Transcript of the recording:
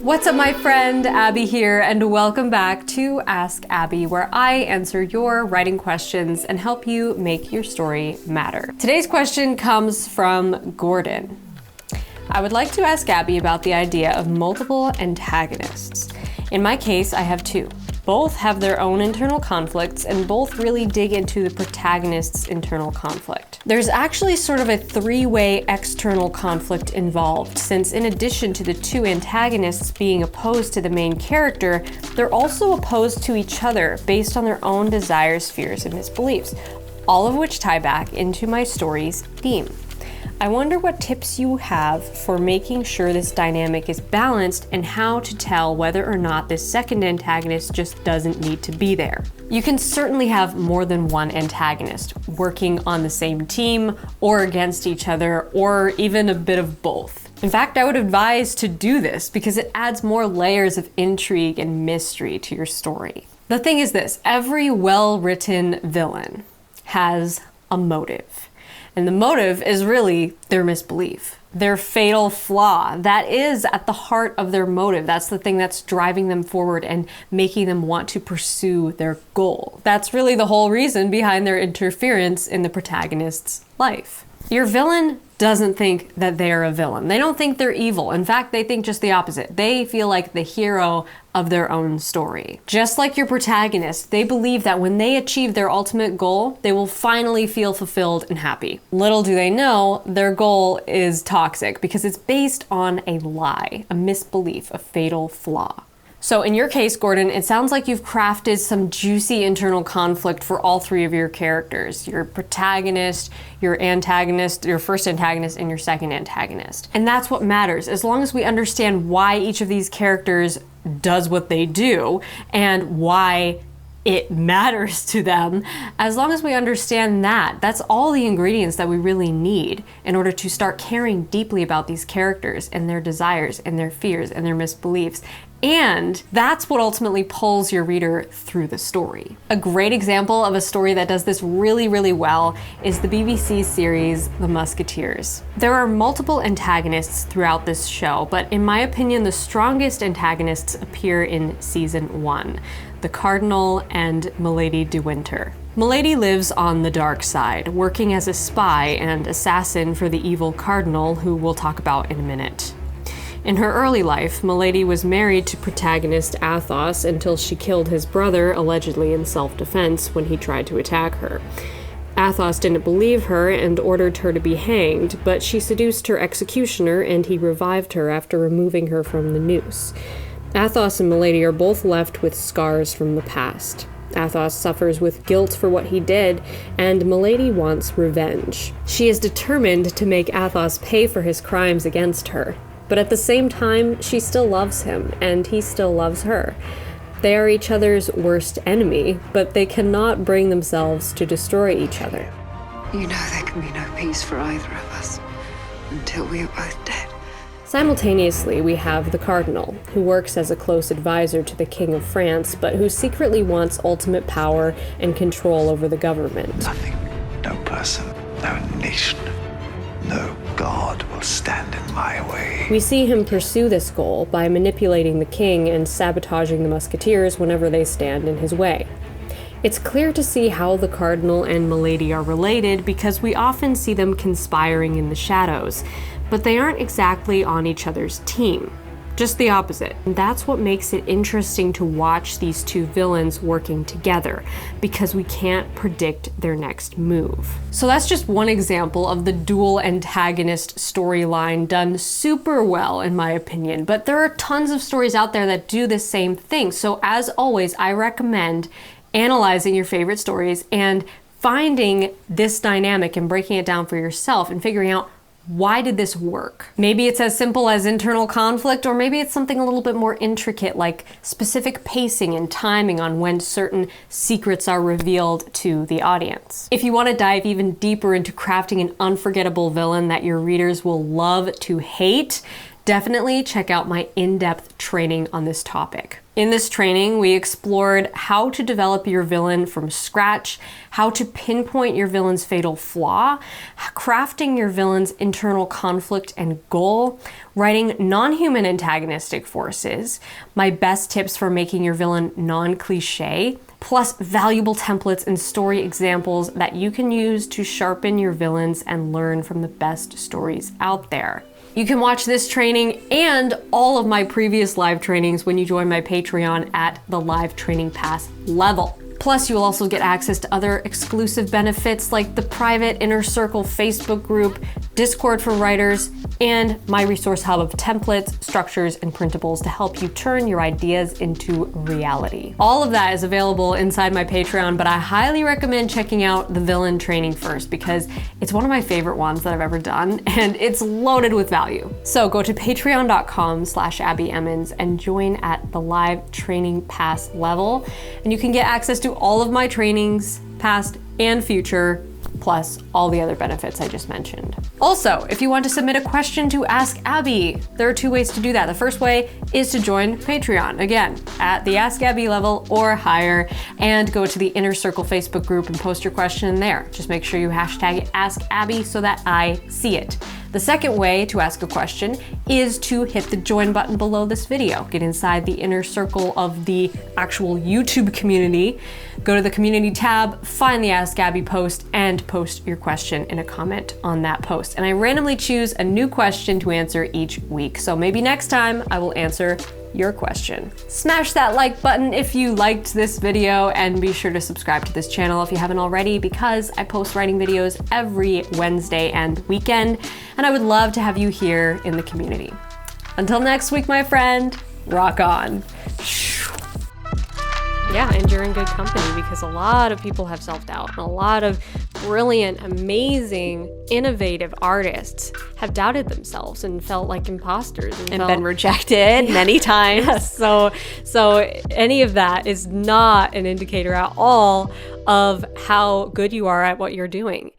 What's up, my friend? Abby here, and welcome back to Ask Abby, where I answer your writing questions and help you make your story matter. Today's question comes from Gordon. I would like to ask Abby about the idea of multiple antagonists. In my case, I have two. Both have their own internal conflicts, and both really dig into the protagonist's internal conflict. There's actually sort of a three-way external conflict involved, since in addition to the two antagonists being opposed to the main character, they're also opposed to each other based on their own desires, fears, and misbeliefs, all of which tie back into my story's theme. I wonder what tips you have for making sure this dynamic is balanced and how to tell whether or not this second antagonist just doesn't need to be there. You can certainly have more than one antagonist working on the same team or against each other, or even a bit of both. In fact, I would advise to do this because it adds more layers of intrigue and mystery to your story. The thing is this, every well-written villain has a motive. And the motive is really their misbelief, their fatal flaw. That is at the heart of their motive. That's the thing that's driving them forward and making them want to pursue their goal. That's really the whole reason behind their interference in the protagonist's life. Your villain doesn't think that they're a villain. They don't think they're evil. In fact, they think just the opposite. They feel like the hero of their own story. Just like your protagonist, they believe that when they achieve their ultimate goal, they will finally feel fulfilled and happy. Little do they know, their goal is toxic because it's based on a lie, a misbelief, a fatal flaw. So in your case, Gordon, it sounds like you've crafted some juicy internal conflict for all three of your characters. Your protagonist, your antagonist, your first antagonist, and your second antagonist. And that's what matters. As long as we understand why each of these characters does what they do and why it matters to them, as long as we understand that, that's all the ingredients that we really need in order to start caring deeply about these characters and their desires and their fears and their misbeliefs. And that's what ultimately pulls your reader through the story. A great example of a story that does this really, really well is the BBC series The Musketeers. There are multiple antagonists throughout this show, but in my opinion, the strongest antagonists appear in season 1, the Cardinal and Milady de Winter. Milady lives on the dark side, working as a spy and assassin for the evil Cardinal, who we'll talk about in a minute. In her early life, Milady was married to protagonist Athos until she killed his brother, allegedly in self-defense, when he tried to attack her. Athos didn't believe her and ordered her to be hanged, but she seduced her executioner and he revived her after removing her from the noose. Athos and Milady are both left with scars from the past. Athos suffers with guilt for what he did, and Milady wants revenge. She is determined to make Athos pay for his crimes against her. But at the same time, she still loves him, and he still loves her. They are each other's worst enemy, but they cannot bring themselves to destroy each other. You know there can be no peace for either of us until we are both dead. Simultaneously, we have the Cardinal, who works as a close advisor to the King of France, but who secretly wants ultimate power and control over the government. Nothing, no person, no nation, no God will stand in my way. We see him pursue this goal by manipulating the king and sabotaging the Musketeers whenever they stand in his way. It's clear to see how the Cardinal and Milady are related because we often see them conspiring in the shadows, but they aren't exactly on each other's team. Just the opposite. And that's what makes it interesting to watch these two villains working together, because we can't predict their next move. So that's just one example of the dual antagonist storyline done super well, in my opinion. But there are tons of stories out there that do the same thing. So as always, I recommend analyzing your favorite stories and finding this dynamic and breaking it down for yourself and figuring out, why did this work? Maybe it's as simple as internal conflict, or maybe it's something a little bit more intricate, like specific pacing and timing on when certain secrets are revealed to the audience. If you want to dive even deeper into crafting an unforgettable villain that your readers will love to hate, definitely check out my in-depth training on this topic. In this training, we explored how to develop your villain from scratch, how to pinpoint your villain's fatal flaw, crafting your villain's internal conflict and goal, writing non-human antagonistic forces, my best tips for making your villain non-cliche, plus valuable templates and story examples that you can use to sharpen your villains and learn from the best stories out there. You can watch this training and all of my previous live trainings when you join my Patreon at the live training pass level. Plus, you will also get access to other exclusive benefits like the private Inner Circle Facebook group, Discord for writers, and my resource hub of templates, structures, and printables to help you turn your ideas into reality. All of that is available inside my Patreon, but I highly recommend checking out the villain training first because it's one of my favorite ones that I've ever done, and it's loaded with value. So go to patreon.com/AbbieEmmons and join at the live training pass level, and you can get access to all of my trainings, past and future, plus all the other benefits I just mentioned. Also, if you want to submit a question to Ask Abbie, there are two ways to do that. The first way is to join Patreon, again, at the Ask Abbie level or higher, and go to the Inner Circle Facebook group and post your question there. Just make sure you hashtag Ask Abbie so that I see it. The second way to ask a question is to hit the join button below this video. Get inside the inner circle of the actual YouTube community, go to the community tab, find the Ask Abbie post, and post your question in a comment on that post. And I randomly choose a new question to answer each week. So maybe next time I will answer your question. Smash that like button if you liked this video, and be sure to subscribe to this channel if you haven't already, because I post writing videos every Wednesday and weekend, and I would love to have you here in the community. Until next week, my friend, rock on. Yeah, and you're in good company because a lot of people have self-doubt, and a lot of brilliant, amazing, innovative artists have doubted themselves and felt like imposters and been rejected many times. Yes, so any of that is not an indicator at all of how good you are at what you're doing.